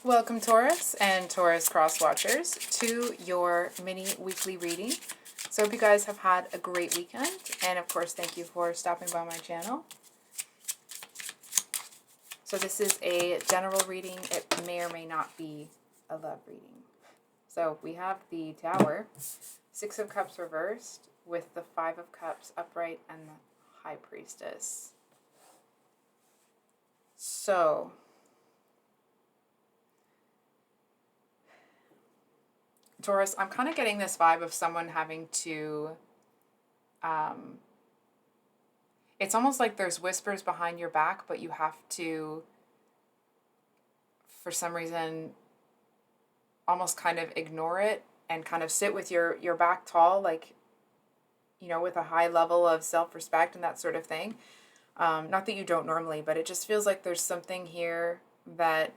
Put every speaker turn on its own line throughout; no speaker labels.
Welcome, Taurus and Taurus cross watchers, to your mini weekly reading. So hope you guys have had a great weekend, and of course thank you for stopping by my channel. So this is a general reading. It may or may not be a love reading. So we have the Tower, Six of Cups reversed, with the Five of Cups upright and the High Priestess. So Taurus, I'm kind of getting this vibe of someone having to, it's almost like there's whispers behind your back, but you have to, for some reason, almost kind of ignore it and kind of sit with your back tall, like, you know, with a high level of self-respect and that sort of thing. Not that you don't normally, but it just feels like there's something here that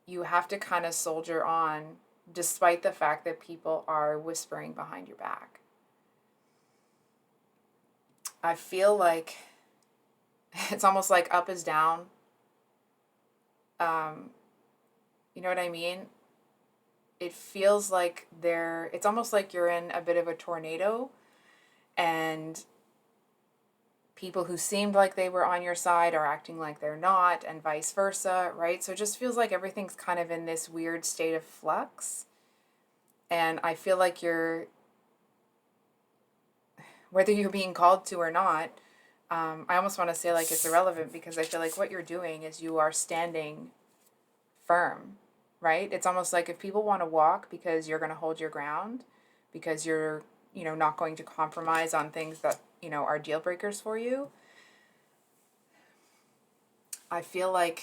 you have to kind of soldier on, despite the fact that people are whispering behind your back. I feel like it's almost like up is down. You know what I mean? It feels like it's almost like you're in a bit of a tornado, and people who seemed like they were on your side are acting like they're not, and vice versa, right? So it just feels like everything's kind of in this weird state of flux. And I feel like whether you're being called to or not, I almost want to say like it's irrelevant, because I feel like what you're doing is you are standing firm, right? It's almost like if people want to walk because you're going to hold your ground, because you're, not going to compromise on things that, are deal breakers for you. I feel like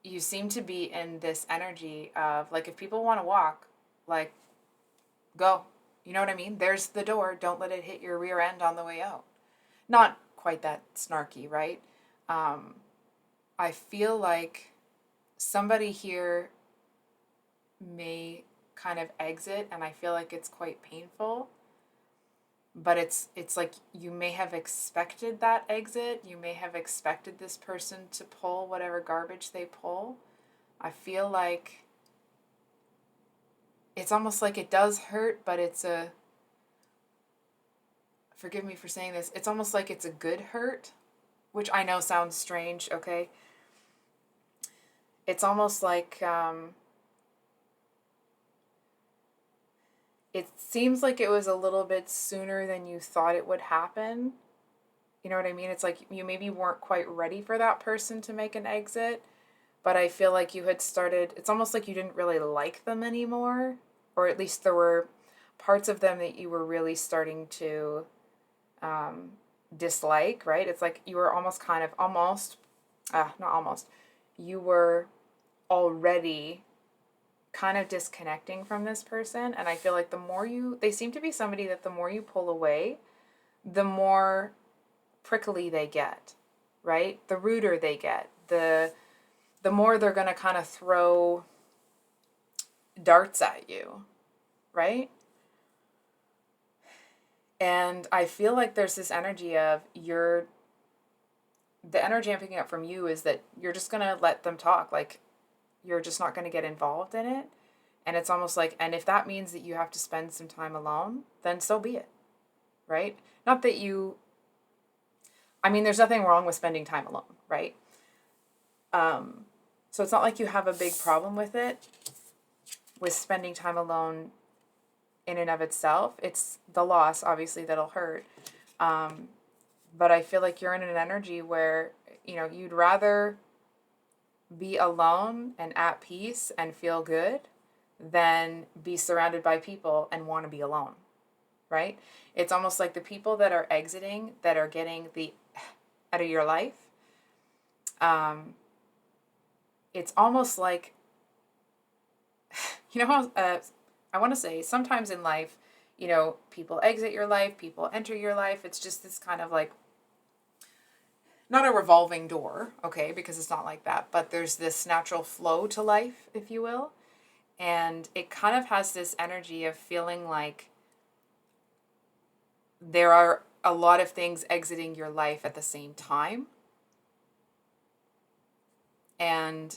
you seem to be in this energy of like, if people want to walk, like, go. You know what I mean? There's the door. Don't let it hit your rear end on the way out. Not quite that snarky, right? I feel like somebody here may kind of exit, and I feel like it's quite painful. But it's like you may have expected that exit. You may have expected this person to pull whatever garbage they pull. I feel like it's almost like it does hurt, but forgive me for saying this, it's almost like it's a good hurt, which I know sounds strange, okay? It's almost like, it seems like it was a little bit sooner than you thought it would happen. You know what I mean? It's like you maybe weren't quite ready for that person to make an exit, but I feel like you had started, it's almost like you didn't really like them anymore, or at least there were parts of them that you were really starting to dislike, right? It's like you were you were already kind of disconnecting from this person. And I feel like they seem to be somebody that the more you pull away, the more prickly they get, right? The ruder they get, the more they're going to kind of throw darts at you, right? And I feel like there's this energy of the energy I'm picking up from you is that you're just going to let them talk. Like, you're just not going to get involved in it. And it's almost like, and if that means that you have to spend some time alone, then so be it, right? Not that there's nothing wrong with spending time alone, right? So it's not like you have a big problem with spending time alone in and of itself. It's the loss, obviously, that'll hurt. But I feel like you're in an energy where, you'd rather be alone and at peace and feel good than be surrounded by people and want to be alone, right? It's almost like the people that are exiting, that are getting out of your life, it's almost like, how, I want to say sometimes in life, people exit your life, people enter your life. It's just this kind of like, not a revolving door, okay, because it's not like that, but there's this natural flow to life, if you will. And it kind of has this energy of feeling like there are a lot of things exiting your life at the same time. And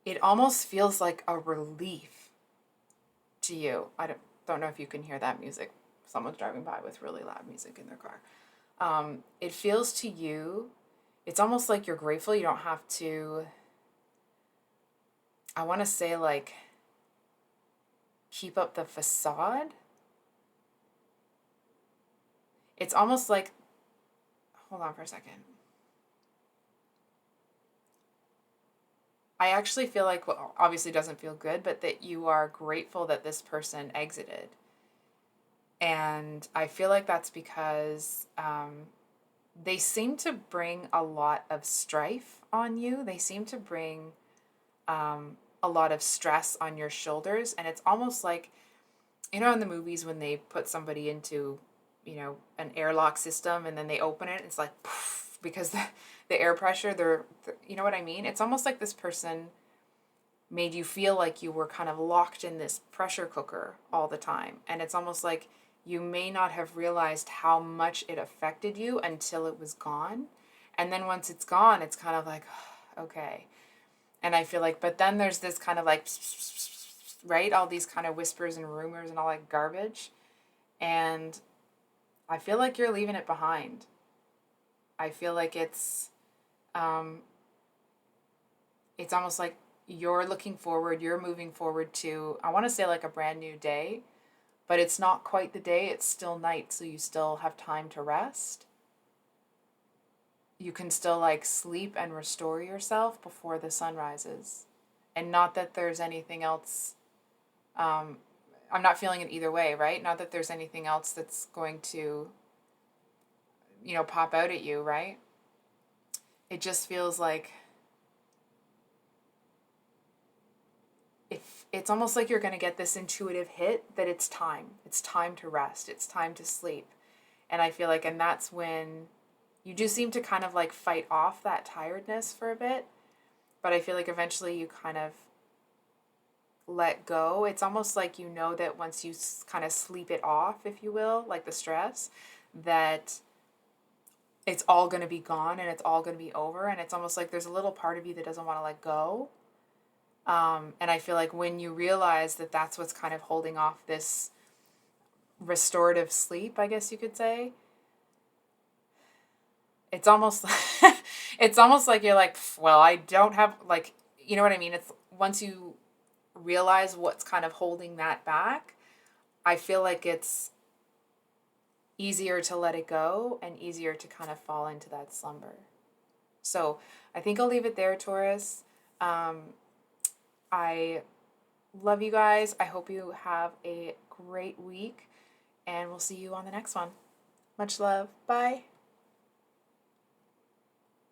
it almost feels like a relief to you. I don't know if you can hear that music. Someone's driving by with really loud music in their car. It feels to you, it's almost like you're grateful you don't have to, I want to say, like, keep up the facade. It's almost like, hold on for a second. I actually feel like, well, obviously doesn't feel good, but that you are grateful that this person exited. And I feel like that's because they seem to bring a lot of strife on you. They seem to bring a lot of stress on your shoulders. And it's almost like, you know, in the movies when they put somebody into, you know, an airlock system and then they open it, it's like, poof, because the air pressure, you know what I mean? It's almost like this person made you feel like you were kind of locked in this pressure cooker all the time. And it's almost like you may not have realized how much it affected you until it was gone. And then once it's gone, it's kind of like, okay. And I feel like, but then there's this kind of like, right? All these kind of whispers and rumors and all that garbage. And I feel like you're leaving it behind. I feel like um, it's almost like you're looking forward, you're moving forward to, I want to say like a brand new day, but it's not quite the day, it's still night, so you still have time to rest. You can still like sleep and restore yourself before the sun rises. And not that there's anything else, um, I'm not feeling it either way, right? Not that there's anything else that's going to, you know, pop out at you, right? It just feels like if it's almost like you're going to get this intuitive hit that it's time. It's time to rest. It's time to sleep. And I feel like, and that's when you do seem to kind of like fight off that tiredness for a bit. But I feel like eventually you kind of let go. It's almost like you know that once you kind of sleep it off, if you will, like the stress, that it's all going to be gone and it's all going to be over. And it's almost like there's a little part of you that doesn't want to let go. And I feel like when you realize that that's what's kind of holding off this restorative sleep, I guess you could say, it's almost it's almost like you're like, well, I don't have, like, you know what I mean? It's once you realize what's kind of holding that back, I feel like it's easier to let it go and easier to kind of fall into that slumber. So I think I'll leave it there, Taurus. Um, I love you guys. I hope you have a great week, and we'll see you on the next one. Much love. Bye.